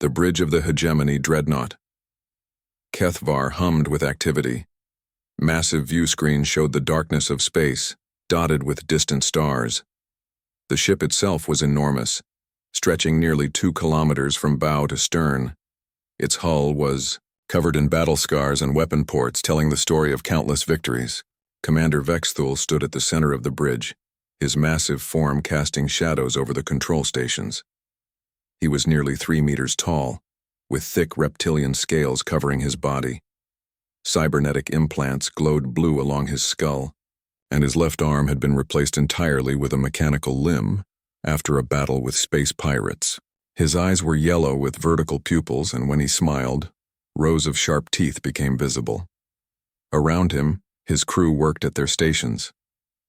The bridge of the hegemony dreadnought. Kethvar hummed with activity. Massive view screens showed the darkness of space, dotted with distant stars. The ship itself was enormous, stretching nearly 2 kilometers from bow to stern. Its hull was covered in battle scars and weapon ports telling the story of countless victories. Commander Vexthul stood at the center of the bridge, his massive form casting shadows over the control stations. He was nearly 3 meters tall, with thick reptilian scales covering his body. Cybernetic implants glowed blue along his skull, and his left arm had been replaced entirely with a mechanical limb after a battle with space pirates. His eyes were yellow with vertical pupils, and when he smiled, rows of sharp teeth became visible. Around him, his crew worked at their stations.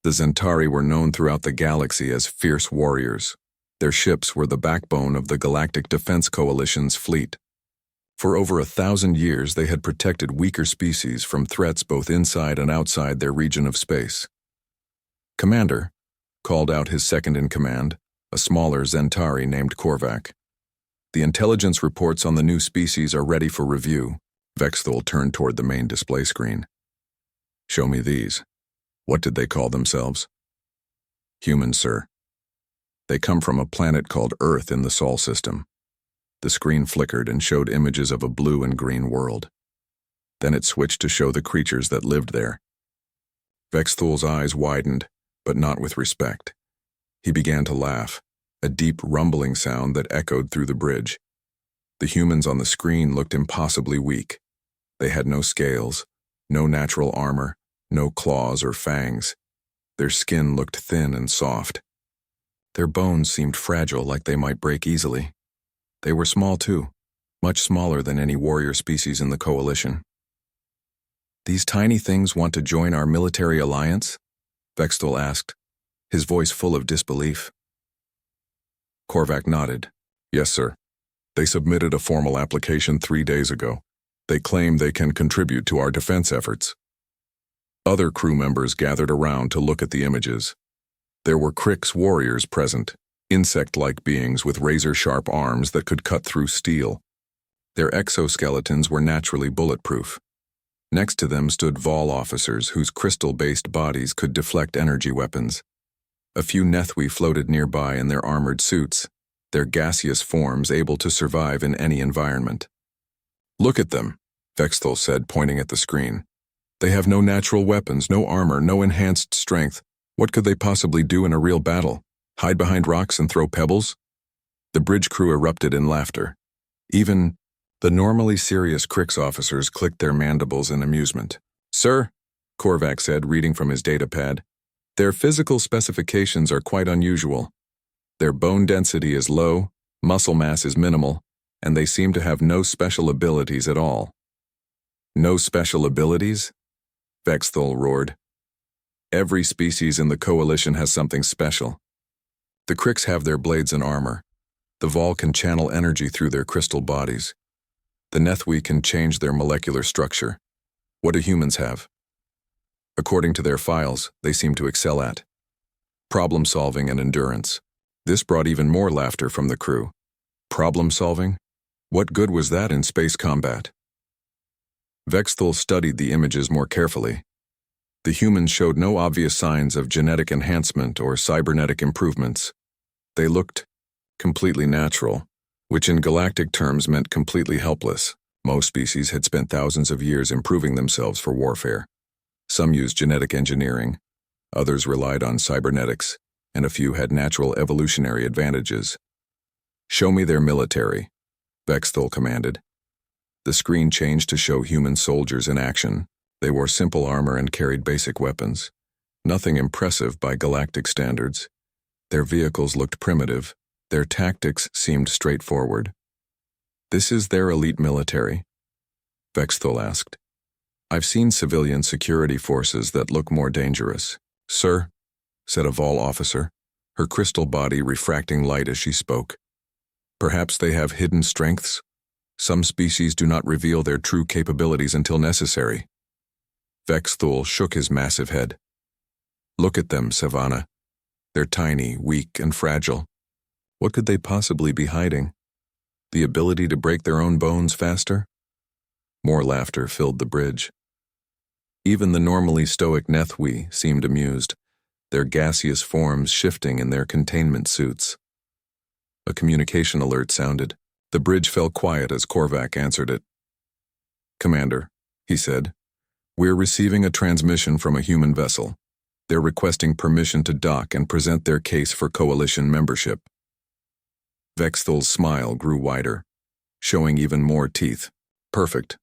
The Zentari were known throughout the galaxy as fierce warriors. Their ships were the backbone of the Galactic Defense Coalition's fleet. For over 1,000 years, they had protected weaker species from threats both inside and outside their region of space. Commander called out his second-in-command, a smaller Zentari named Korvac. The intelligence reports on the new species are ready for review. Vexthul turned toward the main display screen. Show me these. What did they call themselves? Humans, sir. They come from a planet called Earth in the Sol system. The screen flickered and showed images of a blue and green world. Then it switched to show the creatures that lived there. Vexthul's eyes widened, but not with respect. He began to laugh, a deep rumbling sound that echoed through the bridge. The humans on the screen looked impossibly weak. They had no scales, no natural armor, no claws or fangs. Their skin looked thin and soft. Their bones seemed fragile, like they might break easily. They were small too, much smaller than any warrior species in the Coalition. These tiny things want to join our military alliance? Vexthul asked, his voice full of disbelief. Korvac nodded. Yes, sir. They submitted a formal application 3 days ago. They claim they can contribute to our defense efforts. Other crew members gathered around to look at the images. There were Krix warriors present, insect-like beings with razor-sharp arms that could cut through steel. Their exoskeletons were naturally bulletproof. Next to them stood Vol officers whose crystal-based bodies could deflect energy weapons. A few Nethwi floated nearby in their armored suits, their gaseous forms able to survive in any environment. Look at them, Vexthul said, pointing at the screen. They have no natural weapons, no armor, no enhanced strength. What could they possibly do in a real battle? Hide behind rocks and throw pebbles? The bridge crew erupted in laughter. Even the normally serious Krix officers clicked their mandibles in amusement. Sir, Korvac said, reading from his datapad, their physical specifications are quite unusual. Their bone density is low, muscle mass is minimal, and they seem to have no special abilities at all. No special abilities? Vexthul roared. Every species in the Coalition has something special. The Krix have their blades and armor. The Vol can channel energy through their crystal bodies. The Nethwi can change their molecular structure. What do humans have? According to their files, they seem to excel at problem-solving and endurance. This brought even more laughter from the crew. Problem-solving? What good was that in space combat? Vexthul studied the images more carefully. The humans showed no obvious signs of genetic enhancement or cybernetic improvements. They looked completely natural, which in galactic terms meant completely helpless. Most species had spent thousands of years improving themselves for warfare. Some used genetic engineering, others relied on cybernetics, and a few had natural evolutionary advantages. Show me their military, Vexthul commanded. The screen changed to show human soldiers in action. They wore simple armor and carried basic weapons. Nothing impressive by galactic standards. Their vehicles looked primitive. Their tactics seemed straightforward. This is their elite military? Vexthul asked. I've seen civilian security forces that look more dangerous. Sir, said a Vol officer, her crystal body refracting light as she spoke. Perhaps they have hidden strengths? Some species do not reveal their true capabilities until necessary. Vexthul shook his massive head. Look at them, Savannah. They're tiny, weak, and fragile. What could they possibly be hiding? The ability to break their own bones faster? More laughter filled the bridge. Even the normally stoic Nethwi seemed amused, their gaseous forms shifting in their containment suits. A communication alert sounded. The bridge fell quiet as Korvac answered it. "Commander," he said, "we're receiving a transmission from a human vessel. They're requesting permission to dock and present their case for Coalition membership." Vexthal's smile grew wider, showing even more teeth. "Perfect.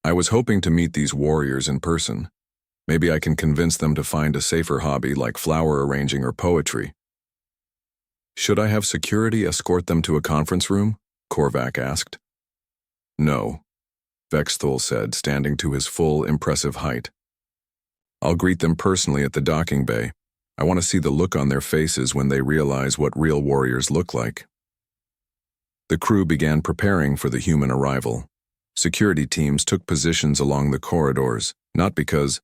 I was hoping to meet these warriors in person. Maybe I can convince them to find a safer hobby like flower arranging or poetry." "Should I have security escort them to a conference room?" Korvac asked. "No," Vexthal said, standing to his full, impressive height. "I'll greet them personally at the docking bay. I want to see the look on their faces when they realize what real warriors look like." The crew began preparing for the human arrival. Security teams took positions along the corridors, not because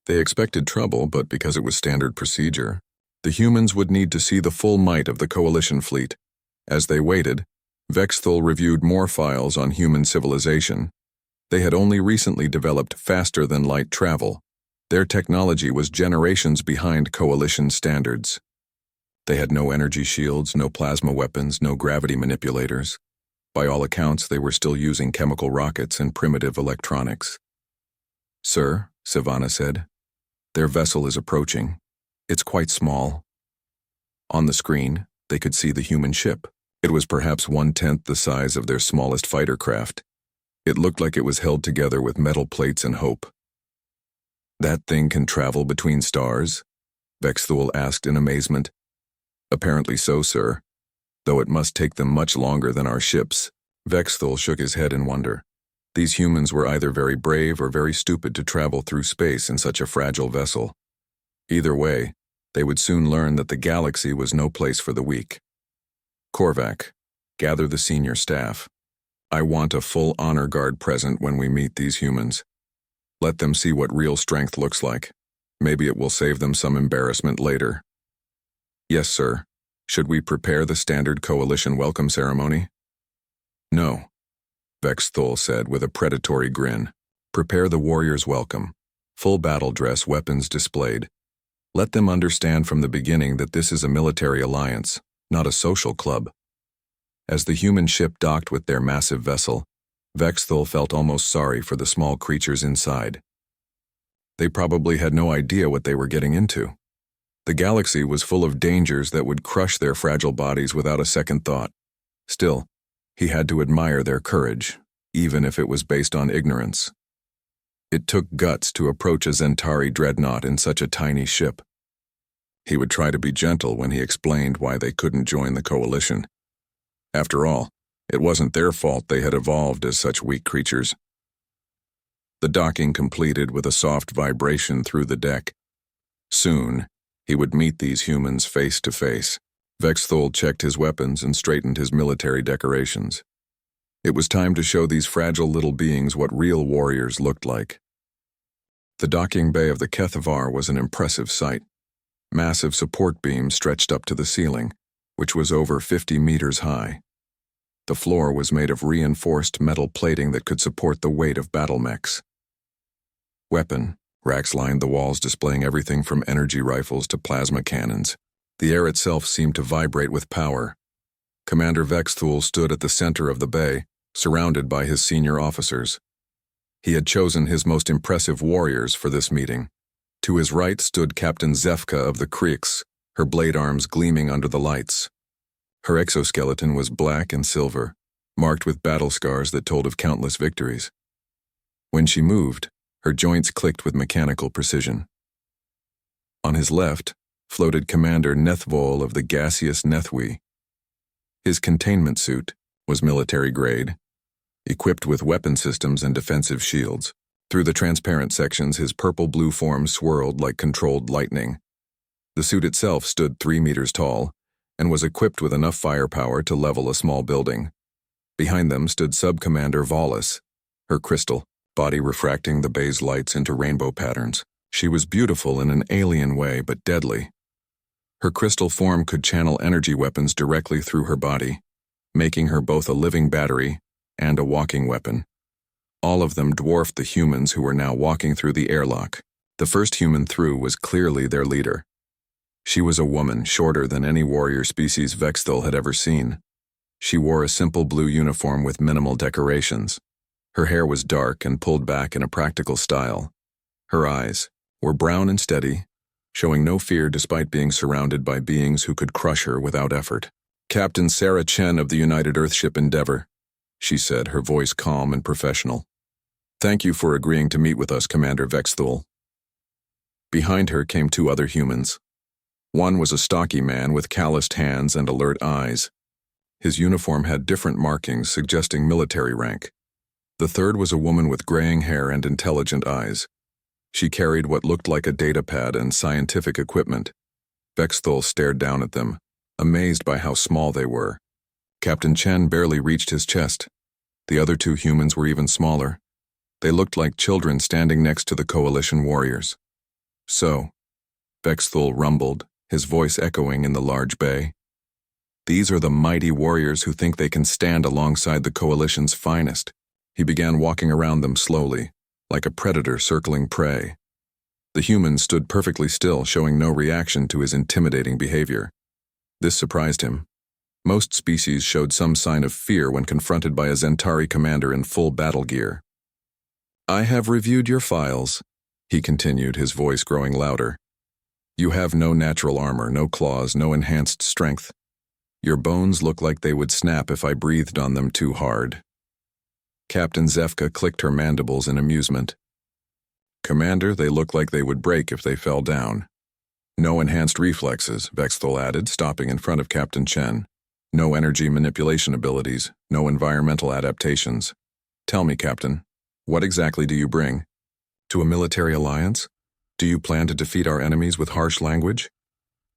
they expected trouble, but because it was standard procedure. The humans would need to see the full might of the Coalition fleet. As they waited, Vexthal reviewed more files on human civilization. They had only recently developed faster-than-light travel. Their technology was generations behind Coalition standards. They had no energy shields, no plasma weapons, no gravity manipulators. By all accounts, they were still using chemical rockets and primitive electronics. "Sir," Sivana said, "their vessel is approaching. It's quite small." On the screen, they could see the human ship. It was perhaps 1/10 the size of their smallest fighter craft. It looked like it was held together with metal plates and hope. "That thing can travel between stars?" Vexthal asked in amazement. "Apparently so, sir. Though it must take them much longer than our ships." Vexthal shook his head in wonder. These humans were either very brave or very stupid to travel through space in such a fragile vessel. Either way, they would soon learn that the galaxy was no place for the weak. "Korvac, gather the senior staff. I want a full honor guard present when we meet these humans. Let them see what real strength looks like. Maybe it will save them some embarrassment later." "Yes, sir. Should we prepare the standard Coalition welcome ceremony?" "No," Vexthal said with a predatory grin. "Prepare the warriors' welcome. Full battle dress, weapons displayed. Let them understand from the beginning that this is a military alliance, not a social club." As the human ship docked with their massive vessel, Vexthal felt almost sorry for the small creatures inside. They probably had no idea what they were getting into. The galaxy was full of dangers that would crush their fragile bodies without a second thought. Still, he had to admire their courage, even if it was based on ignorance. It took guts to approach a Zentari dreadnought in such a tiny ship. He would try to be gentle when he explained why they couldn't join the Coalition. After all, it wasn't their fault they had evolved as such weak creatures. The docking completed with a soft vibration through the deck. Soon, he would meet these humans face to face. Vexthal checked his weapons and straightened his military decorations. It was time to show these fragile little beings what real warriors looked like. The docking bay of the Kethavar was an impressive sight. Massive support beams stretched up to the ceiling, which was over 50 meters high. The floor was made of reinforced metal plating that could support the weight of battle mechs. Weapon racks lined the walls, displaying everything from energy rifles to plasma cannons. The air itself seemed to vibrate with power. Commander Vexthal stood at the center of the bay, surrounded by his senior officers. He had chosen his most impressive warriors for this meeting. To his right stood Captain Zefka of the Krieks, her blade arms gleaming under the lights. Her exoskeleton was black and silver, marked with battle scars that told of countless victories. When she moved, her joints clicked with mechanical precision. On his left floated Commander Nethvol of the gaseous Nethwi. His containment suit was military-grade, equipped with weapon systems and defensive shields. Through the transparent sections, his purple-blue form swirled like controlled lightning. The suit itself stood 3 meters tall and was equipped with enough firepower to level a small building. Behind them stood Sub-Commander Volus, her crystal body refracting the bay's lights into rainbow patterns. She was beautiful in an alien way, but deadly. Her crystal form could channel energy weapons directly through her body. making her both a living battery and a walking weapon. All of them dwarfed the humans who were now walking through the airlock. The first human through was clearly their leader. She was a woman shorter than any warrior species Vexthul had ever seen. She wore a simple blue uniform with minimal decorations. Her hair was dark and pulled back in a practical style. Her eyes were brown and steady, showing no fear despite being surrounded by beings who could crush her without effort. "Captain Sarah Chen of the United Earthship Endeavor," she said, her voice calm and professional. "Thank you for agreeing to meet with us, Commander Vexthul." Behind her came two other humans. One was a stocky man with calloused hands and alert eyes. His uniform had different markings suggesting military rank. The third was a woman with graying hair and intelligent eyes. She carried what looked like a datapad and scientific equipment. Vexthul stared down at them, amazed by how small they were. Captain Chen barely reached his chest. The other two humans were even smaller. They looked like children standing next to the coalition warriors. "So," Vexthul rumbled, his voice echoing in the large bay, "these are the mighty warriors who think they can stand alongside the coalition's finest." He began walking around them slowly, like a predator circling prey. The humans stood perfectly still, showing no reaction to his intimidating behavior. This surprised him. Most species showed some sign of fear when confronted by a Zentari commander in full battle gear. "I have reviewed your files," he continued, his voice growing louder. "You have no natural armor, no claws, no enhanced strength. Your bones look like they would snap if I breathed on them too hard." Captain Zefka clicked her mandibles in amusement. "Commander, they look like they would break if they fell down." "No enhanced reflexes," Vexthul added, stopping in front of Captain Chen. "No energy manipulation abilities, no environmental adaptations. Tell me, Captain, what exactly do you bring? To a military alliance? Do you plan to defeat our enemies with harsh language?"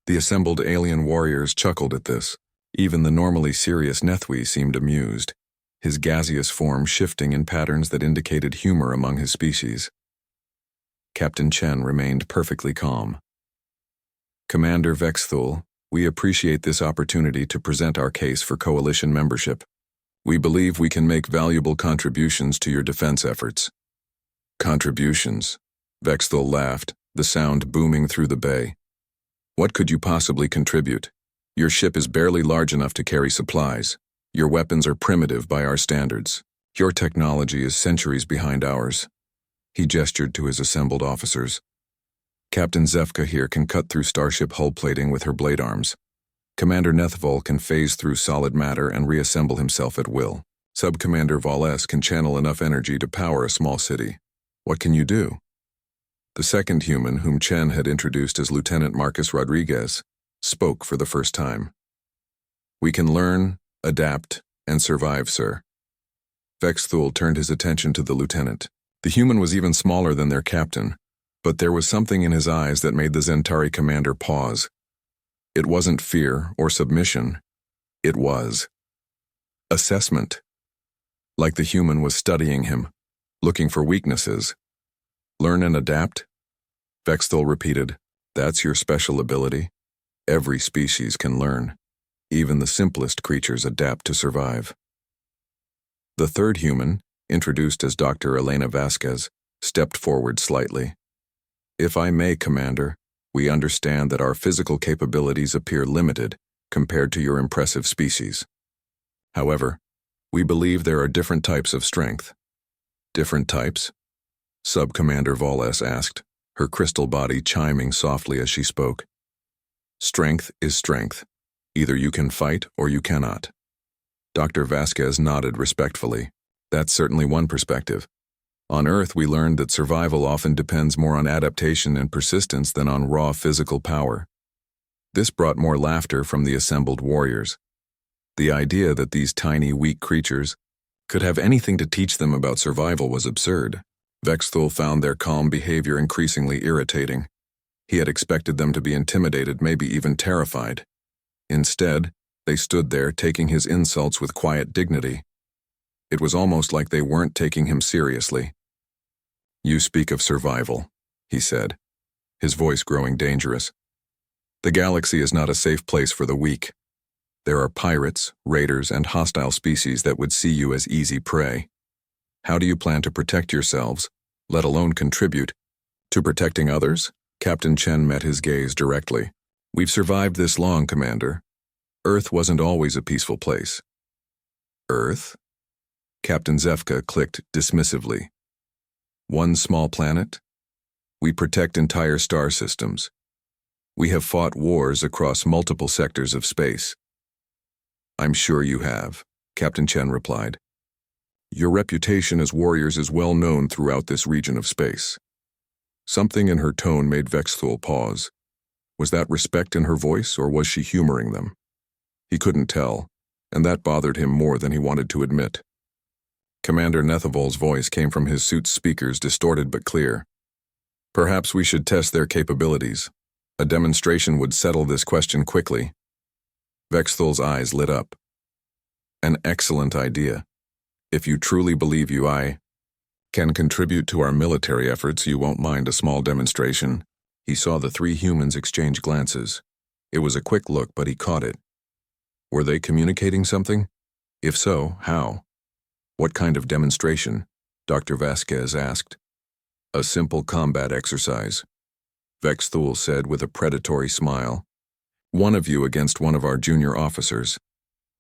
The assembled alien warriors chuckled at this. Even the normally serious Nethwi seemed amused, his gaseous form shifting in patterns that indicated humor among his species. Captain Chen remained perfectly calm. "Commander Vexthul, we appreciate this opportunity to present our case for coalition membership. We believe we can make valuable contributions to your defense efforts." "Contributions?" Vexthul laughed, the sound booming through the bay. "What could you possibly contribute? Your ship is barely large enough to carry supplies. Your weapons are primitive by our standards. Your technology is centuries behind ours." He gestured to his assembled officers. "Captain Zefka here can cut through starship hull plating with her blade arms. Commander Nethvol can phase through solid matter and reassemble himself at will. Sub-Commander Voles can channel enough energy to power a small city. What can you do?" The second human, whom Chen had introduced as Lieutenant Marcus Rodriguez, spoke for the first time. "We can learn, adapt, and survive, sir." Vexthul turned his attention to the lieutenant. The human was even smaller than their captain, but there was something in his eyes that made the Zentari commander pause. It wasn't fear or submission. It was assessment. Like the human was studying him, looking for weaknesses. "Learn and adapt?" Vexthul repeated. "That's your special ability? Every species can learn. Even the simplest creatures adapt to survive." The third human, introduced as Dr. Elena Vasquez, stepped forward slightly. "If I may, Commander, we understand that our physical capabilities appear limited compared to your impressive species. However, we believe there are different types of strength." "Different types?" Sub-Commander Voles asked, her crystal body chiming softly as she spoke. "Strength is strength. Either you can fight or you cannot." Dr. Vasquez nodded respectfully. "That's certainly one perspective. On Earth, we learned that survival often depends more on adaptation and persistence than on raw physical power." This brought more laughter from the assembled warriors. The idea that these tiny, weak creatures could have anything to teach them about survival was absurd. Vexthul found their calm behavior increasingly irritating. He had expected them to be intimidated, maybe even terrified. Instead, they stood there taking his insults with quiet dignity. It was almost like they weren't taking him seriously. "You speak of survival," he said, his voice growing dangerous. "The galaxy is not a safe place for the weak. There are pirates, raiders, and hostile species that would see you as easy prey. How do you plan to protect yourselves, let alone contribute to protecting others? Captain Chen met his gaze directly. We've survived this long, Commander. Earth wasn't always a peaceful place. Earth? Captain Zefka clicked dismissively. One small planet? We protect entire star systems. We have fought wars across multiple sectors of space. I'm sure you have, Captain Chen replied. Your reputation as warriors is well known throughout this region of space. Something in her tone made Vexthul pause. Was that respect in her voice, or was she humoring them? He couldn't tell, and that bothered him more than he wanted to admit. Commander Nethavol's voice came from his suit's speakers, distorted but clear. Perhaps we should test their capabilities. A demonstration would settle this question quickly. Vexthul's eyes lit up. An excellent idea. If you truly believe I can contribute to our military efforts, you won't mind a small demonstration. He saw the three humans exchange glances. It was a quick look, but he caught it. Were they communicating something? If so, how? What kind of demonstration? Dr. Vasquez asked. A simple combat exercise, Vexthul said with a predatory smile. One of you against one of our junior officers.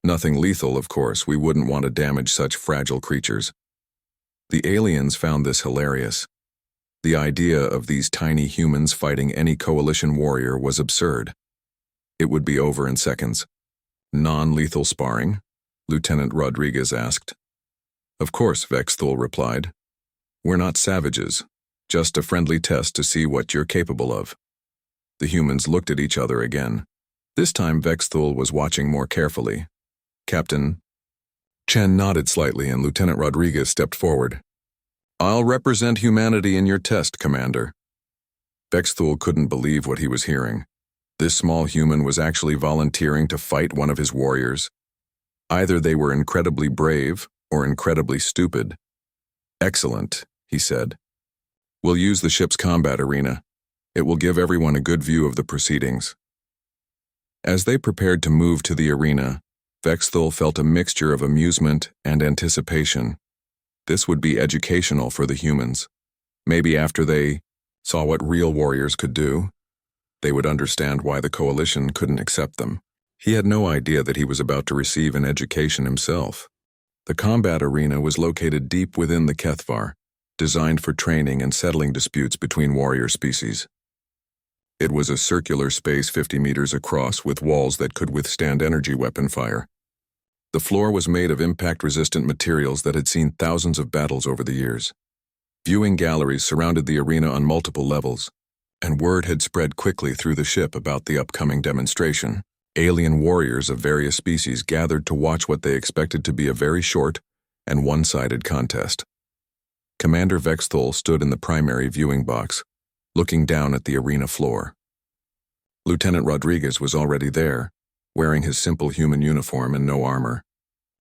Nothing lethal, of course. We wouldn't want to damage such fragile creatures. The aliens found this hilarious. The idea of these tiny humans fighting any coalition warrior was absurd. It would be over in seconds. Non-lethal sparring? Lieutenant Rodriguez asked. Of course, Vexthul replied. We're not savages. Just a friendly test to see what you're capable of. The humans looked at each other again. This time Vexthul was watching more carefully. Captain Chen nodded slightly and Lieutenant Rodriguez stepped forward. I'll represent humanity in your test, Commander. Vexthul couldn't believe what he was hearing. This small human was actually volunteering to fight one of his warriors. Either they were incredibly brave or incredibly stupid. Excellent, he said. We'll use the ship's combat arena. It will give everyone a good view of the proceedings. As they prepared to move to the arena, Vexthul felt a mixture of amusement and anticipation. This would be educational for the humans. Maybe after they saw what real warriors could do, they would understand why the coalition couldn't accept them. He had no idea that he was about to receive an education himself. The combat arena was located deep within the Kethvar, designed for training and settling disputes between warrior species. It was a circular space 50 meters across with walls that could withstand energy weapon fire. The floor was made of impact-resistant materials that had seen thousands of battles over the years. Viewing galleries surrounded the arena on multiple levels, and word had spread quickly through the ship about the upcoming demonstration. Alien warriors of various species gathered to watch what they expected to be a very short and one-sided contest. Commander Vexthul stood in the primary viewing box, looking down at the arena floor. Lieutenant Rodriguez was already there, wearing his simple human uniform and no armor.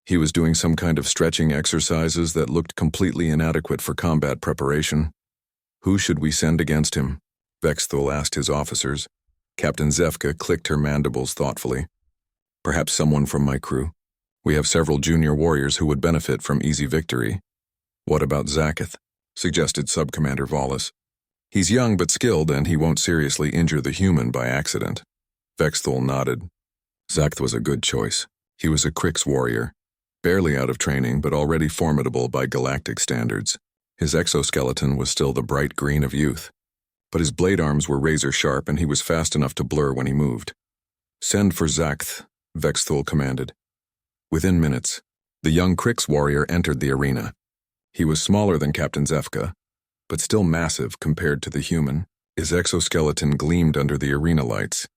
He was doing some kind of stretching exercises that looked completely inadequate for combat preparation. Who should we send against him? Vexthul asked his officers. Captain Zefka clicked her mandibles thoughtfully. Perhaps someone from my crew. We have several junior warriors who would benefit from easy victory. What about Zaketh? Suggested Subcommander Wallace. He's young but skilled and he won't seriously injure the human by accident. Vexthul nodded. Zaketh was a good choice. He was a Krix warrior, barely out of training but already formidable by galactic standards. His exoskeleton was still the bright green of youth, but his blade arms were razor sharp and he was fast enough to blur when he moved. Send for Zaketh, Vexthul commanded. Within minutes, the young Krix warrior entered the arena. He was smaller than Captain Zefka, but still massive compared to the human. His exoskeleton gleamed under the arena lights,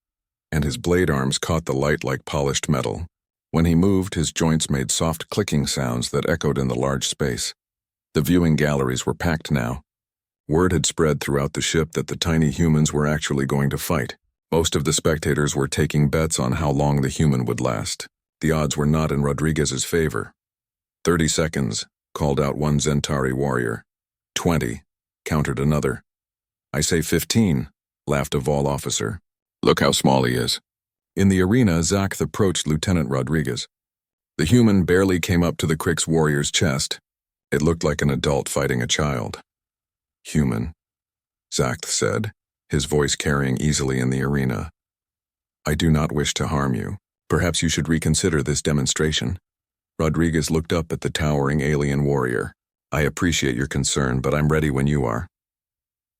and his blade arms caught the light like polished metal. When he moved, his joints made soft clicking sounds that echoed in the large space. The viewing galleries were packed now. Word had spread throughout the ship that the tiny humans were actually going to fight. Most of the spectators were taking bets on how long the human would last. The odds were not in Rodriguez's favor. 30 seconds, called out one Zentari warrior. 20, countered another. I say 15, laughed a Vol officer. Look how small he is. In the arena, Zack approached Lieutenant Rodriguez. The human barely came up to the Krix warrior's chest. It looked like an adult fighting a child. "Human," Zack said, his voice carrying easily in the arena. "I do not wish to harm you. Perhaps you should reconsider this demonstration." Rodriguez looked up at the towering alien warrior. "I appreciate your concern, but I'm ready when you are."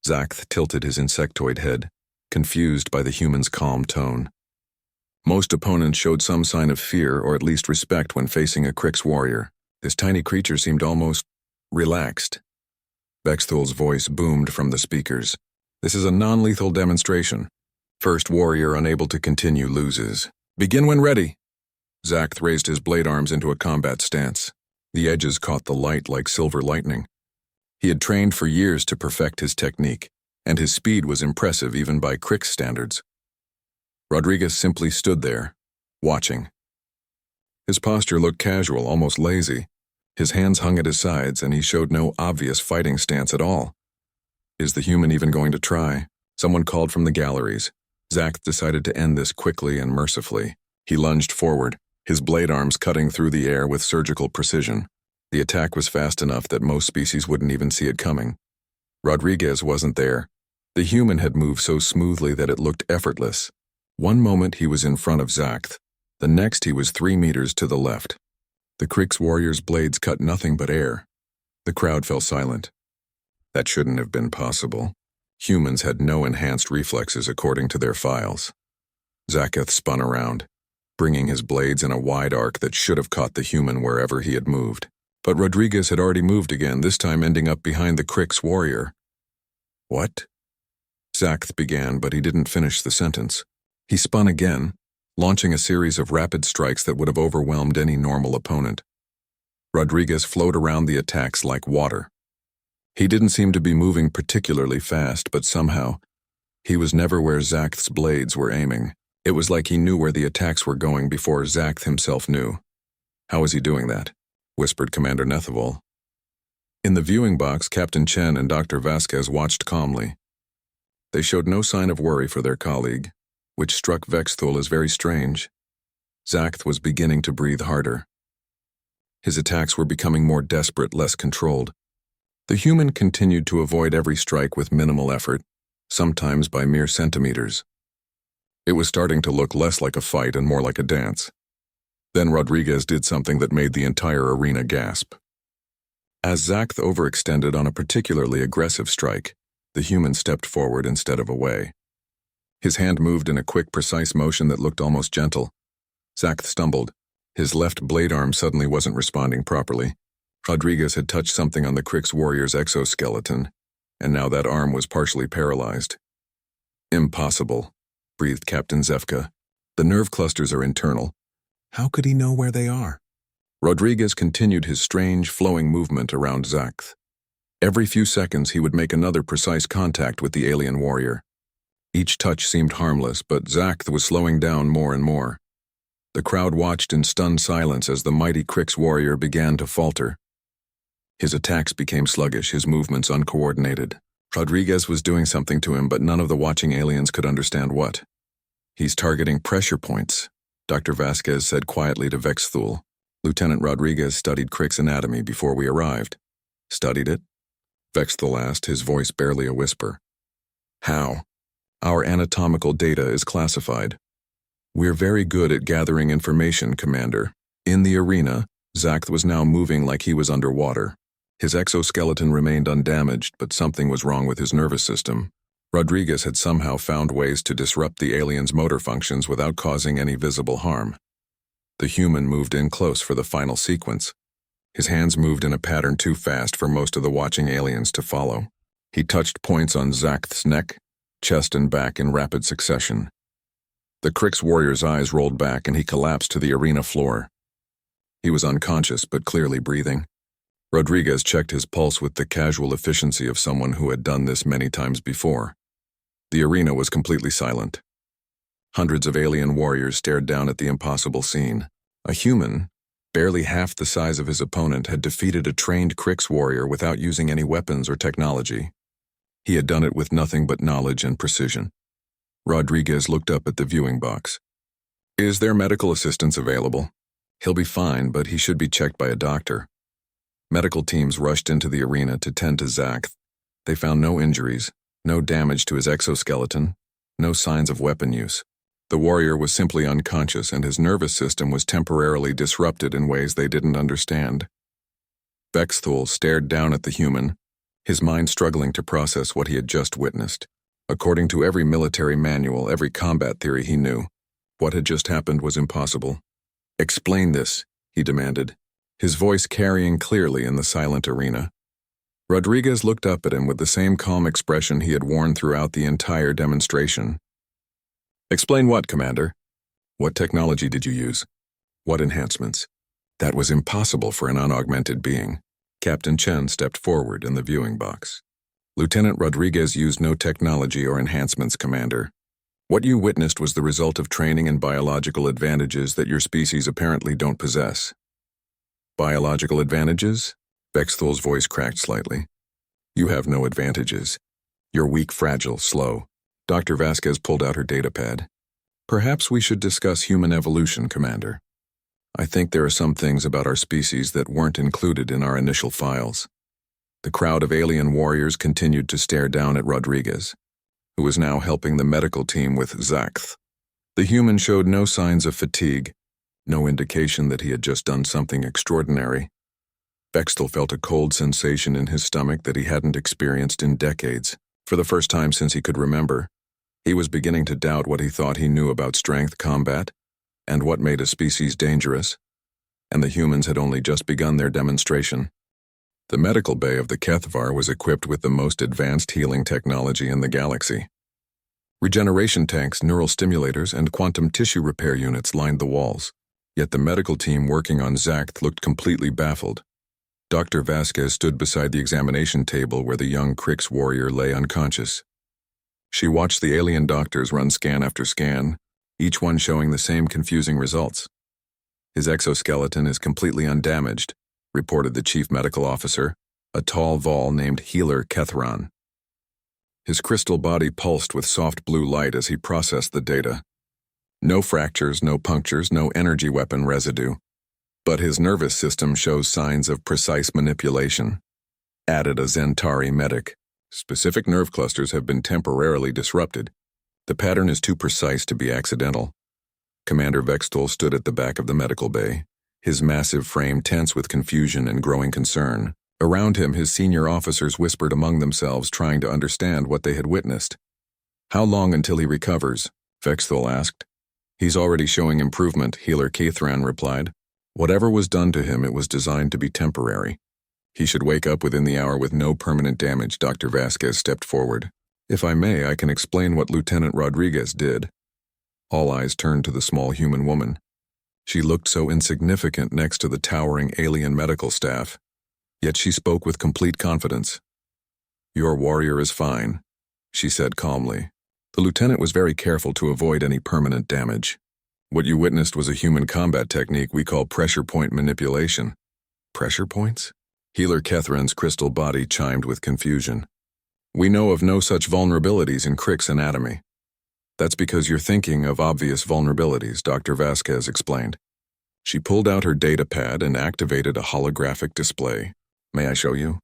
Zack tilted his insectoid head, confused by the human's calm tone. Most opponents showed some sign of fear or at least respect when facing a Krix warrior. This tiny creature seemed almost relaxed. Vexthul's voice boomed from the speakers. "This is a non-lethal demonstration. First warrior unable to continue loses. Begin when ready." Zack raised his blade arms into a combat stance. The edges caught the light like silver lightning. He had trained for years to perfect his technique, and his speed was impressive even by Krix standards. Rodriguez simply stood there, watching. His posture looked casual, almost lazy. His hands hung at his sides, and he showed no obvious fighting stance at all. Is the human even going to try? Someone called from the galleries. Zack decided to end this quickly and mercifully. He lunged forward, his blade arms cutting through the air with surgical precision. The attack was fast enough that most species wouldn't even see it coming. Rodriguez wasn't there. The human had moved so smoothly that it looked effortless. One moment he was in front of Zack, the next he was 3 meters to the left. The Krix warrior's blades cut nothing but air. The crowd fell silent. That shouldn't have been possible. Humans had no enhanced reflexes according to their files. Zack spun around, bringing his blades in a wide arc that should have caught the human wherever he had moved. But Rodriguez had already moved again, this time ending up behind the Krix warrior. "What?" Zack began, but he didn't finish the sentence. He spun again, launching a series of rapid strikes that would have overwhelmed any normal opponent. Rodriguez flowed around the attacks like water. He didn't seem to be moving particularly fast, but somehow, he was never where Zack's blades were aiming. It was like he knew where the attacks were going before Zack himself knew. "How was he doing that?" whispered Commander Nethavol. In the viewing box, Captain Chen and Dr. Vasquez watched calmly. They showed no sign of worry for their colleague, which struck Vexthul as very strange. Zack was beginning to breathe harder. His attacks were becoming more desperate, less controlled. The human continued to avoid every strike with minimal effort, sometimes by mere centimeters. It was starting to look less like a fight and more like a dance. Then Rodriguez did something that made the entire arena gasp. As Zack overextended on a particularly aggressive strike, the human stepped forward instead of away. His hand moved in a quick, precise motion that looked almost gentle. Zack stumbled. His left blade arm suddenly wasn't responding properly. Rodriguez had touched something on the Krix warrior's exoskeleton, and now that arm was partially paralyzed. "Impossible," breathed Captain Zefka. "The nerve clusters are internal. How could he know where they are?" Rodriguez continued his strange, flowing movement around Zack. Every few seconds he would make another precise contact with the alien warrior. Each touch seemed harmless, but Zack was slowing down more and more. The crowd watched in stunned silence as the mighty Krix warrior began to falter. His attacks became sluggish, his movements uncoordinated. Rodriguez was doing something to him, but none of the watching aliens could understand what. "He's targeting pressure points," Dr. Vasquez said quietly to Vexthul. "Lieutenant Rodriguez studied Krix anatomy before we arrived." "Studied it?" Vexthul asked, his voice barely a whisper. "How?" "Our anatomical data is classified." "We're very good at gathering information, Commander." In the arena, Zack was now moving like he was underwater. His exoskeleton remained undamaged, but something was wrong with his nervous system. Rodriguez had somehow found ways to disrupt the alien's motor functions without causing any visible harm. The human moved in close for the final sequence. His hands moved in a pattern too fast for most of the watching aliens to follow. He touched points on Zack's neck, chest and back in rapid succession. The Krix warrior's eyes rolled back and he collapsed to the arena floor. He was unconscious but clearly breathing. Rodriguez checked his pulse with the casual efficiency of someone who had done this many times before. The arena was completely silent. Hundreds of alien warriors stared down at the impossible scene. A human, barely half the size of his opponent, had defeated a trained Krix warrior without using any weapons or technology. He had done it with nothing but knowledge and precision. Rodriguez looked up at the viewing box. Is there medical assistance available? He'll be fine, but he should be checked by a doctor. Medical teams rushed into the arena to tend to Zach. They found no injuries, no damage to his exoskeleton, no signs of weapon use. The warrior was simply unconscious, and his nervous system was temporarily disrupted in ways they didn't understand. Vexthul stared down at the human, his mind struggling to process what he had just witnessed. According to every military manual, every combat theory he knew, what had just happened was impossible. "Explain this," he demanded, his voice carrying clearly in the silent arena. Rodriguez looked up at him with the same calm expression he had worn throughout the entire demonstration. "Explain what, Commander? What technology did you use? What enhancements?" That was impossible for an unaugmented being. Captain Chen stepped forward in the viewing box. "Lieutenant Rodriguez used no technology or enhancements, Commander. What you witnessed was the result of training and biological advantages that your species apparently don't possess." "Biological advantages?" Vexthul's voice cracked slightly. "You have no advantages. You're weak, fragile, slow." Dr. Vasquez pulled out her datapad. "Perhaps we should discuss human evolution, Commander. I think there are some things about our species that weren't included in our initial files." The crowd of alien warriors continued to stare down at Rodriguez, who was now helping the medical team with Zakth. The human showed no signs of fatigue, no indication that he had just done something extraordinary. Vexthul felt a cold sensation in his stomach that he hadn't experienced in decades. For the first time since he could remember, he was beginning to doubt what he thought he knew about strength combat and what made a species dangerous, and the humans had only just begun their demonstration. The medical bay of the Kethvar was equipped with the most advanced healing technology in the galaxy. Regeneration tanks, neural stimulators, and quantum tissue repair units lined the walls, yet the medical team working on Zakth looked completely baffled. Dr. Vasquez stood beside the examination table where the young Krix warrior lay unconscious. She watched the alien doctors run scan after scan, each one showing the same confusing results. "His exoskeleton is completely undamaged," reported the chief medical officer, a tall Vol named Healer Kethran. His crystal body pulsed with soft blue light as he processed the data. No fractures, no punctures, no energy weapon residue. But his nervous system shows signs of precise manipulation. Added a Zentari medic. "Specific nerve clusters have been temporarily disrupted. The pattern is too precise to be accidental." Commander Vexthul stood at the back of the medical bay, his massive frame tense with confusion and growing concern. Around him, his senior officers whispered among themselves, trying to understand what they had witnessed. "How long until he recovers?" Vexthul asked. "He's already showing improvement," Healer Kethran replied. "Whatever was done to him, it was designed to be temporary. He should wake up within the hour with no permanent damage." Dr. Vasquez stepped forward. "If I may, I can explain what Lieutenant Rodriguez did." All eyes turned to the small human woman. She looked so insignificant next to the towering alien medical staff, yet she spoke with complete confidence. "Your warrior is fine," she said calmly. The lieutenant was very careful to avoid any permanent damage. "What you witnessed was a human combat technique we call pressure point manipulation." "Pressure points?" Healer Kethran's crystal body chimed with confusion. "We know of no such vulnerabilities in Krix anatomy." "That's because you're thinking of obvious vulnerabilities," Dr. Vasquez explained. She pulled out her datapad and activated a holographic display. "May I show you?"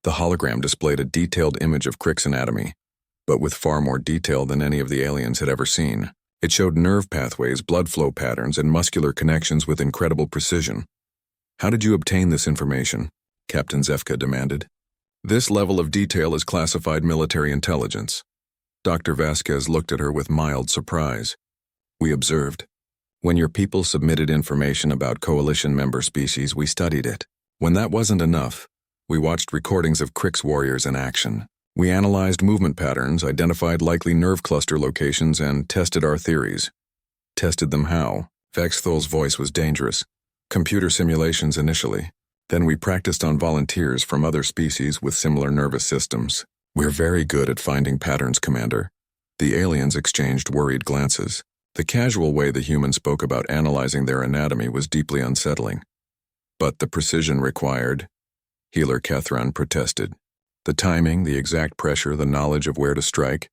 The hologram displayed a detailed image of Krix anatomy, but with far more detail than any of the aliens had ever seen. It showed nerve pathways, blood flow patterns, and muscular connections with incredible precision. "How did you obtain this information?" Captain Zefka demanded. "This level of detail is classified military intelligence." Dr. Vasquez looked at her with mild surprise. "We observed. When your people submitted information about coalition member species, we studied it. When that wasn't enough, we watched recordings of Krix warriors in action. We analyzed movement patterns, identified likely nerve cluster locations, and tested our theories." "Tested them how?" Vexthul's voice was dangerous. "Computer simulations initially. Then we practiced on volunteers from other species with similar nervous systems. We're very good at finding patterns, Commander." The aliens exchanged worried glances. The casual way the humans spoke about analyzing their anatomy was deeply unsettling. "But the precision required," Healer Kethran protested. "The timing, the exact pressure, the knowledge of where to strike.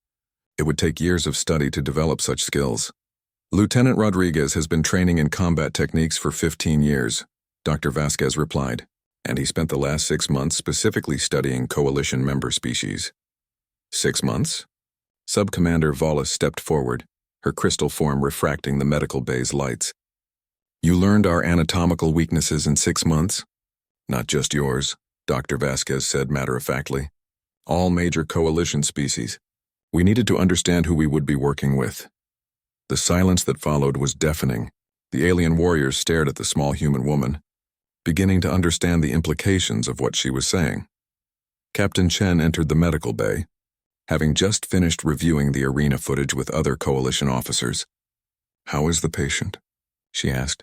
It would take years of study to develop such skills." Lieutenant Rodriguez has been training in combat techniques for 15 years, Dr. Vasquez replied, and he spent the last 6 months specifically studying Coalition member species. 6 months? Sub-Commander Wallace stepped forward, her crystal form refracting the medical bay's lights. You learned our anatomical weaknesses in 6 months? Not just yours, Dr. Vasquez said matter-of-factly. All major Coalition species. We needed to understand who we would be working with. The silence that followed was deafening. The alien warriors stared at the small human woman, beginning to understand the implications of what she was saying. Captain Chen entered the medical bay, having just finished reviewing the arena footage with other Coalition officers. How is the patient? She asked.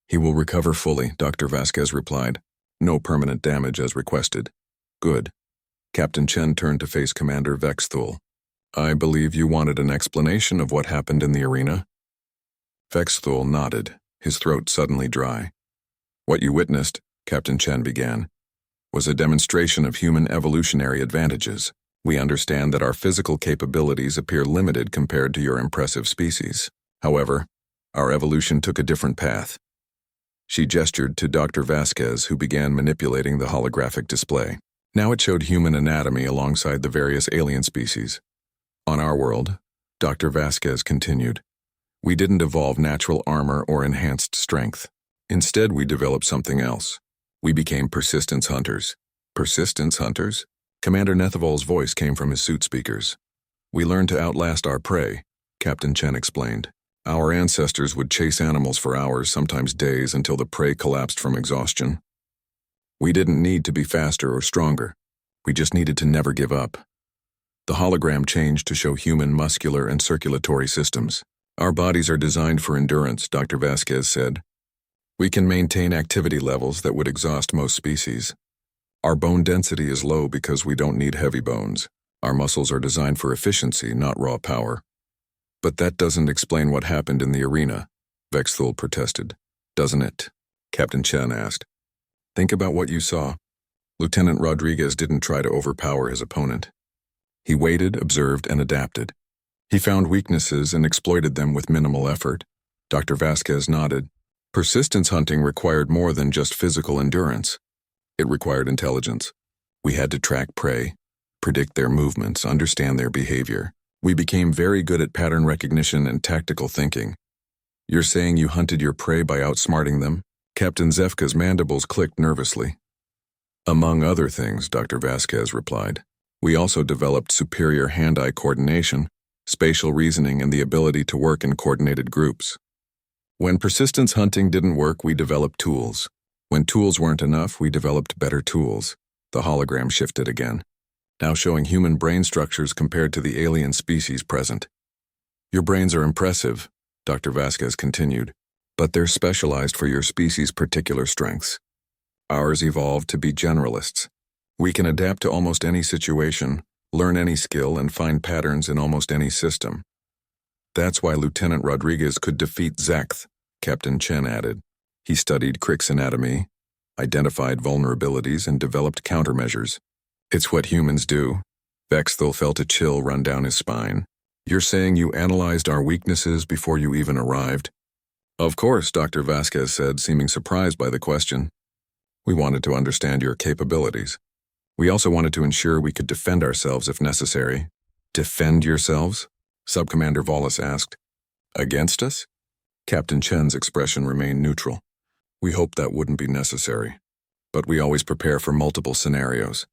He will recover fully, Dr. Vasquez replied. No permanent damage as requested. Good. Captain Chen turned to face Commander Vexthul. I believe you wanted an explanation of what happened in the arena? Vexthul nodded, his throat suddenly dry. What you witnessed, Captain Chen began, was a demonstration of human evolutionary advantages. We understand that our physical capabilities appear limited compared to your impressive species. However, our evolution took a different path. She gestured to Dr. Vasquez, who began manipulating the holographic display. Now it showed human anatomy alongside the various alien species. On our world, Dr. Vasquez continued, we didn't evolve natural armor or enhanced strength. Instead, we developed something else. We became persistence hunters. Persistence hunters? Commander Nethivol's voice came from his suit speakers. We learned to outlast our prey, Captain Chen explained. Our ancestors would chase animals for hours, sometimes days, until the prey collapsed from exhaustion. We didn't need to be faster or stronger. We just needed to never give up. The hologram changed to show human muscular and circulatory systems. Our bodies are designed for endurance, Dr. Vasquez said. We can maintain activity levels that would exhaust most species. Our bone density is low because we don't need heavy bones. Our muscles are designed for efficiency, not raw power. But that doesn't explain what happened in the arena, Vexthul protested. Doesn't it? Captain Chen asked. Think about what you saw. Lieutenant Rodriguez didn't try to overpower his opponent. He waited, observed, and adapted. He found weaknesses and exploited them with minimal effort. Dr. Vasquez nodded. Persistence hunting required more than just physical endurance. It required intelligence. We had to track prey, predict their movements, understand their behavior. We became very good at pattern recognition and tactical thinking. You're saying you hunted your prey by outsmarting them? Captain Zefka's mandibles clicked nervously. Among other things, Dr. Vasquez replied. We also developed superior hand-eye coordination, spatial reasoning, and the ability to work in coordinated groups. When persistence hunting didn't work, we developed tools. When tools weren't enough, we developed better tools. The hologram shifted again, now showing human brain structures compared to the alien species present. Your brains are impressive, Dr. Vasquez continued, but they're specialized for your species' particular strengths. Ours evolved to be generalists. We can adapt to almost any situation, learn any skill, and find patterns in almost any system. That's why Lieutenant Rodriguez could defeat Zekth, Captain Chen added. He studied Crick's anatomy, identified vulnerabilities, and developed countermeasures. It's what humans do. Vexthul felt a chill run down his spine. You're saying you analyzed our weaknesses before you even arrived? Of course, Dr. Vasquez said, seeming surprised by the question. We wanted to understand your capabilities. We also wanted to ensure we could defend ourselves if necessary. Defend yourselves? Sub-Commander Wallace asked. Against us? Captain Chen's expression remained neutral. We hoped that wouldn't be necessary. But we always prepare for multiple scenarios.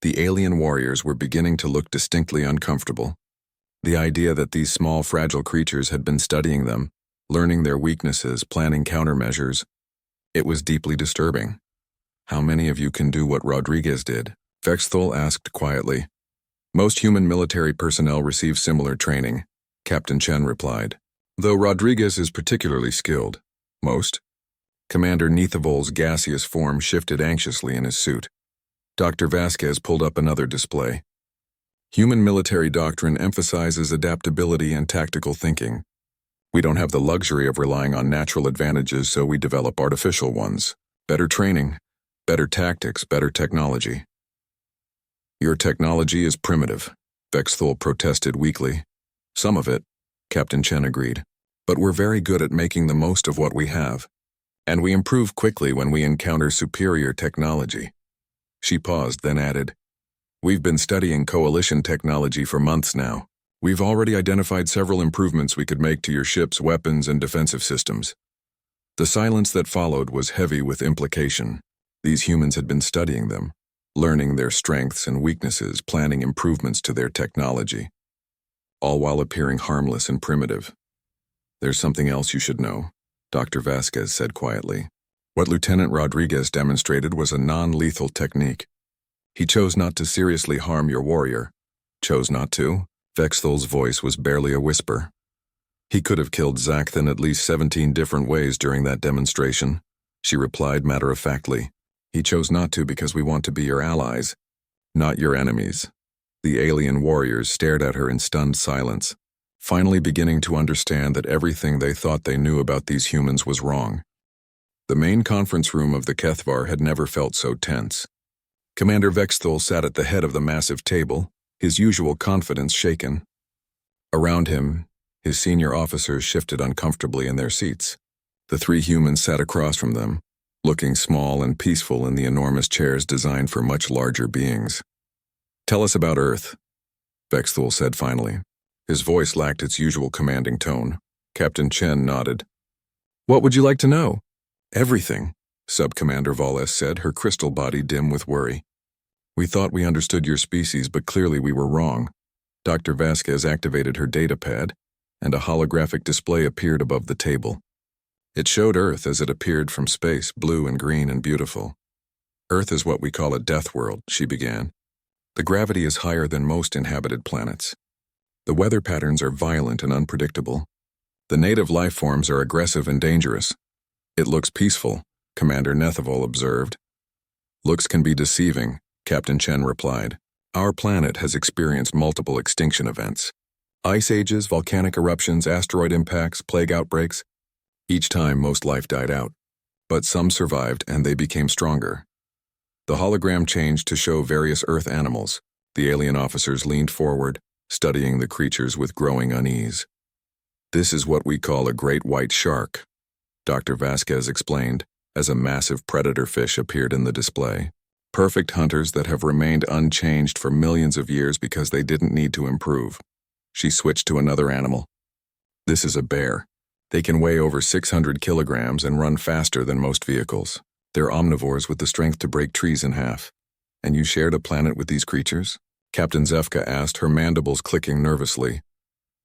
The alien warriors were beginning to look distinctly uncomfortable. The idea that these small, fragile creatures had been studying them, learning their weaknesses, planning countermeasures, it was deeply disturbing. How many of you can do what Rodriguez did? Vexthul asked quietly. Most human military personnel receive similar training, Captain Chen replied. Though Rodriguez is particularly skilled. Most? Commander Nethivol's gaseous form shifted anxiously in his suit. Dr. Vasquez pulled up another display. Human military doctrine emphasizes adaptability and tactical thinking. We don't have the luxury of relying on natural advantages, so we develop artificial ones. Better training, better tactics, better technology. Your technology is primitive, Vexthul protested weakly. Some of it, Captain Chen agreed. But we're very good at making the most of what we have, and we improve quickly when we encounter superior technology. She paused, then added, "We've been studying coalition technology for months now. We've already identified several improvements we could make to your ship's weapons and defensive systems." The silence that followed was heavy with implication. These humans had been studying them, learning their strengths and weaknesses, planning improvements to their technology, all while appearing harmless and primitive. "There's something else you should know," Dr. Vasquez said quietly. "What Lieutenant Rodriguez demonstrated was a non-lethal technique. He chose not to seriously harm your warrior." "Chose not to?" Vexthal's voice was barely a whisper. "He could have killed Zakthan at least 17 different ways during that demonstration," she replied matter-of-factly. "He chose not to because we want to be your allies, not your enemies." The alien warriors stared at her in stunned silence, finally beginning to understand that everything they thought they knew about these humans was wrong. The main conference room of the Kethvar had never felt so tense. Commander Vexthal sat at the head of the massive table, his usual confidence shaken. Around him, his senior officers shifted uncomfortably in their seats. The three humans sat across from them, looking small and peaceful in the enormous chairs designed for much larger beings. "Tell us about Earth," Vexthal said finally. His voice lacked its usual commanding tone. Captain Chen nodded. "What would you like to know?" "Everything," Sub-Commander Voles said, her crystal body dim with worry. "We thought we understood your species, but clearly we were wrong." Dr. Vasquez activated her data pad, and a holographic display appeared above the table. It showed Earth as it appeared from space, blue and green and beautiful. "Earth is what we call a death world," she began. "The gravity is higher than most inhabited planets. The weather patterns are violent and unpredictable. The native life forms are aggressive and dangerous. It looks peaceful," Commander Nethavol observed. "Looks can be deceiving," Captain Chen replied. "Our planet has experienced multiple extinction events. Ice ages, volcanic eruptions, asteroid impacts, plague outbreaks. Each time most life died out. But some survived and they became stronger." The hologram changed to show various Earth animals. The alien officers leaned forward, studying the creatures with growing unease. "This is what we call a great white shark," Dr. Vasquez explained, as a massive predator fish appeared in the display. "Perfect hunters that have remained unchanged for millions of years because they didn't need to improve." She switched to another animal. "This is a bear. They can weigh over 600 kilograms and run faster than most vehicles. They're omnivores with the strength to break trees in half." "And you shared a planet with these creatures?" Captain Zefka asked, her mandibles clicking nervously.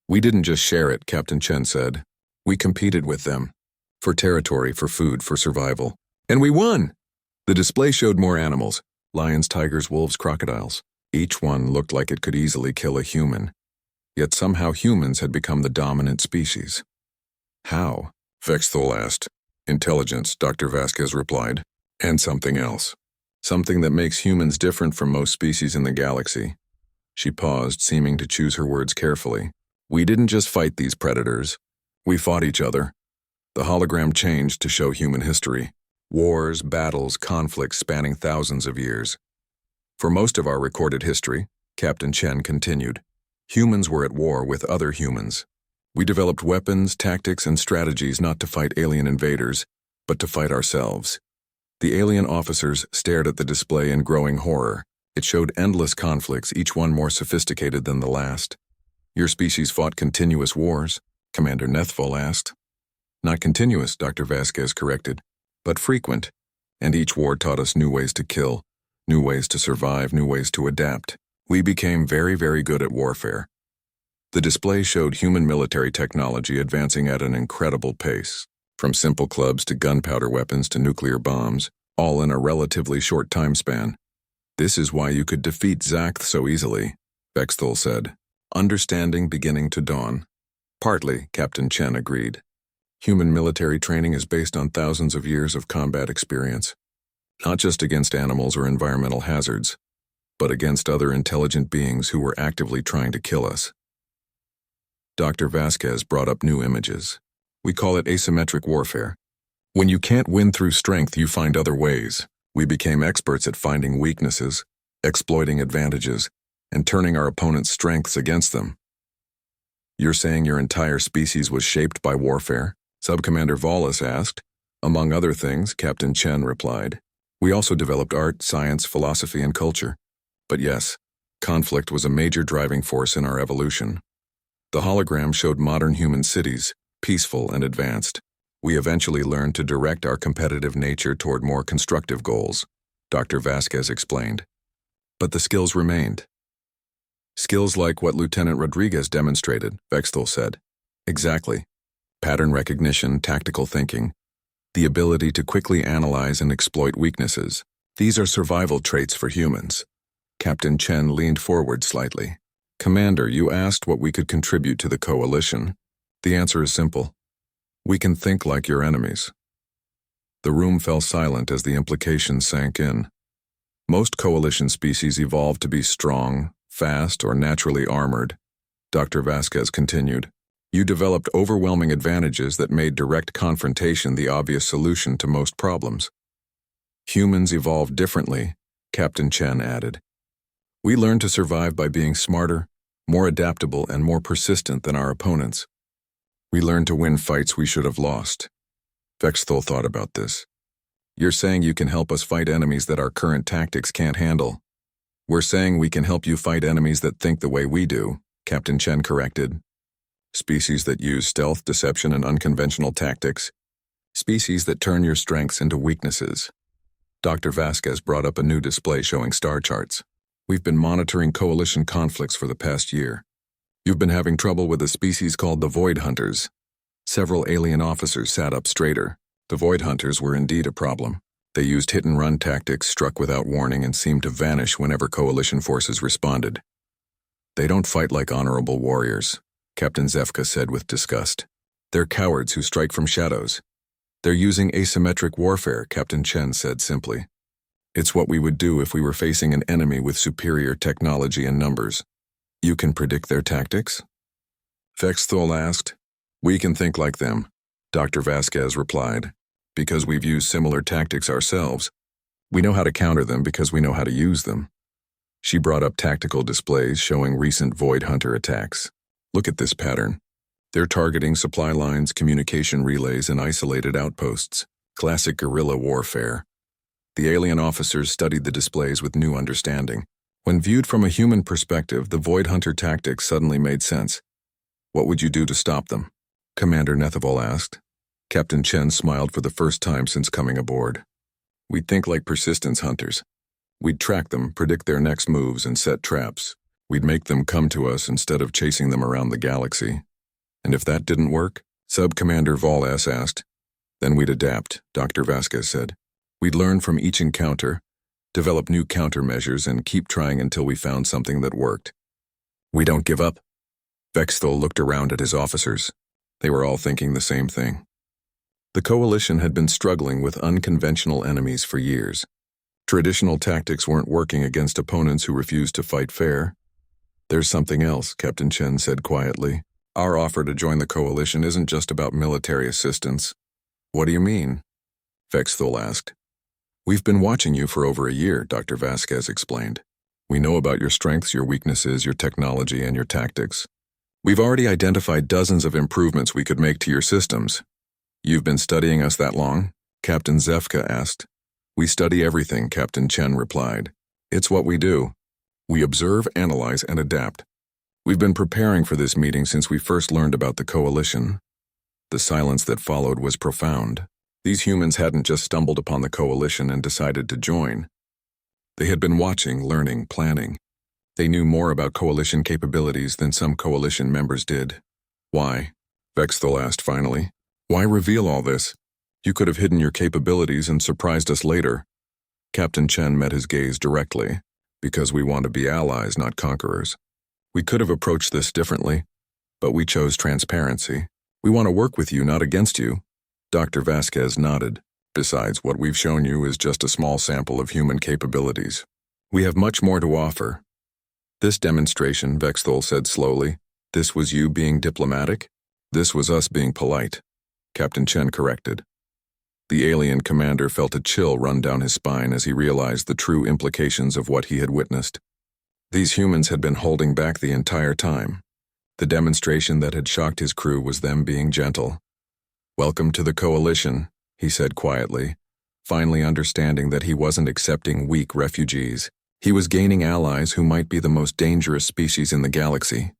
"We didn't just share it," Captain Chen said. "We competed with them. For territory, for food, for survival. And we won!" The display showed more animals: lions, tigers, wolves, crocodiles. Each one looked like it could easily kill a human. Yet somehow humans had become the dominant species. "How?" Vexthal asked. "Intelligence," Dr. Vasquez replied. "And something else. Something that makes humans different from most species in the galaxy." She paused, seeming to choose her words carefully. "We didn't just fight these predators. We fought each other." The hologram changed to show human history. Wars, battles, conflicts spanning thousands of years. "For most of our recorded history," Captain Chen continued, "humans were at war with other humans. We developed weapons, tactics, and strategies not to fight alien invaders, but to fight ourselves." The alien officers stared at the display in growing horror. It showed endless conflicts, each one more sophisticated than the last. "Your species fought continuous wars?" Commander Nethvol asked. "Not continuous," Dr. Vasquez corrected, "but frequent. And each war taught us new ways to kill, new ways to survive, new ways to adapt. We became very, very good at warfare." The display showed human military technology advancing at an incredible pace. From simple clubs to gunpowder weapons to nuclear bombs, all in a relatively short time span. "This is why you could defeat Zakth so easily," Vexthal said, understanding beginning to dawn. "Partly," Captain Chen agreed. "Human military training is based on thousands of years of combat experience, not just against animals or environmental hazards, but against other intelligent beings who were actively trying to kill us." Dr. Vasquez brought up new images. "We call it asymmetric warfare. When you can't win through strength, you find other ways. We became experts at finding weaknesses, exploiting advantages, and turning our opponent's strengths against them." You're saying your entire species was shaped by warfare? Subcommander Wallace asked. Among other things, Captain Chen replied. We also developed art, science, philosophy, and culture. But yes, conflict was a major driving force in our evolution. The hologram showed modern human cities, peaceful and advanced. We eventually learned to direct our competitive nature toward more constructive goals, Dr. Vasquez explained. But the skills remained. Skills like what Lieutenant Rodriguez demonstrated, Vexthal said. Exactly. Pattern recognition, tactical thinking, the ability to quickly analyze and exploit weaknesses. These are survival traits for humans. Captain Chen leaned forward slightly. Commander, you asked what we could contribute to the coalition. The answer is simple. We can think like your enemies. The room fell silent as the implications sank in. Most coalition species evolved to be strong, fast, or naturally armored. Dr. Vasquez continued. You developed overwhelming advantages that made direct confrontation the obvious solution to most problems. Humans evolved differently, Captain Chen added. We learned to survive by being smarter, more adaptable, and more persistent than our opponents. We learned to win fights we should have lost. Vexthal thought about this. You're saying you can help us fight enemies that our current tactics can't handle. We're saying we can help you fight enemies that think the way we do, Captain Chen corrected. Species that use stealth, deception, and unconventional tactics. Species that turn your strengths into weaknesses. Dr. Vasquez brought up a new display showing star charts. We've been monitoring coalition conflicts for the past year. You've been having trouble with a species called the Void Hunters. Several alien officers sat up straighter. The Void Hunters were indeed a problem. They used hit-and-run tactics, struck without warning, and seemed to vanish whenever coalition forces responded. They don't fight like honorable warriors, Captain Zefka said with disgust. They're cowards who strike from shadows. They're using asymmetric warfare, Captain Chen said simply. It's what we would do if we were facing an enemy with superior technology and numbers. You can predict their tactics? Vexthal asked. We can think like them, Dr. Vasquez replied. Because we've used similar tactics ourselves. We know how to counter them because we know how to use them. She brought up tactical displays showing recent Void Hunter attacks. Look at this pattern. They're targeting supply lines, communication relays, and isolated outposts. Classic guerrilla warfare. The alien officers studied the displays with new understanding. When viewed from a human perspective, the Void Hunter tactics suddenly made sense. What would you do to stop them? Commander Nethival asked. Captain Chen smiled for the first time since coming aboard. We'd think like persistence hunters. We'd track them, predict their next moves, and set traps. We'd make them come to us instead of chasing them around the galaxy. And if that didn't work, Sub-Commander Wallace asked, then we'd adapt, Dr. Vasquez said. We'd learn from each encounter, develop new countermeasures, and keep trying until we found something that worked. We don't give up. Vexthal looked around at his officers. They were all thinking the same thing. The coalition had been struggling with unconventional enemies for years. Traditional tactics weren't working against opponents who refused to fight fair. There's something else, Captain Chen said quietly. Our offer to join the coalition isn't just about military assistance. What do you mean? Vexthal asked. We've been watching you for over a year, Dr. Vasquez explained. We know about your strengths, your weaknesses, your technology, and your tactics. We've already identified dozens of improvements we could make to your systems. You've been studying us that long? Captain Zefka asked. We study everything, Captain Chen replied. It's what we do. We observe, analyze, and adapt. We've been preparing for this meeting since we first learned about the coalition. The silence that followed was profound. These humans hadn't just stumbled upon the coalition and decided to join. They had been watching, learning, planning. They knew more about coalition capabilities than some coalition members did. Why? Vexthal asked finally. Why reveal all this? You could have hidden your capabilities and surprised us later. Captain Chen met his gaze directly. Because we want to be allies, not conquerors. We could have approached this differently, but we chose transparency. We want to work with you, not against you. Dr. Vasquez nodded. Besides, what we've shown you is just a small sample of human capabilities. We have much more to offer. This demonstration, Vexthal said slowly, this was you being diplomatic? This was us being polite. Captain Chen corrected. The alien commander felt a chill run down his spine as he realized the true implications of what he had witnessed. These humans had been holding back the entire time. The demonstration that had shocked his crew was them being gentle. "Welcome to the coalition," he said quietly, finally understanding that he wasn't accepting weak refugees. He was gaining allies who might be the most dangerous species in the galaxy.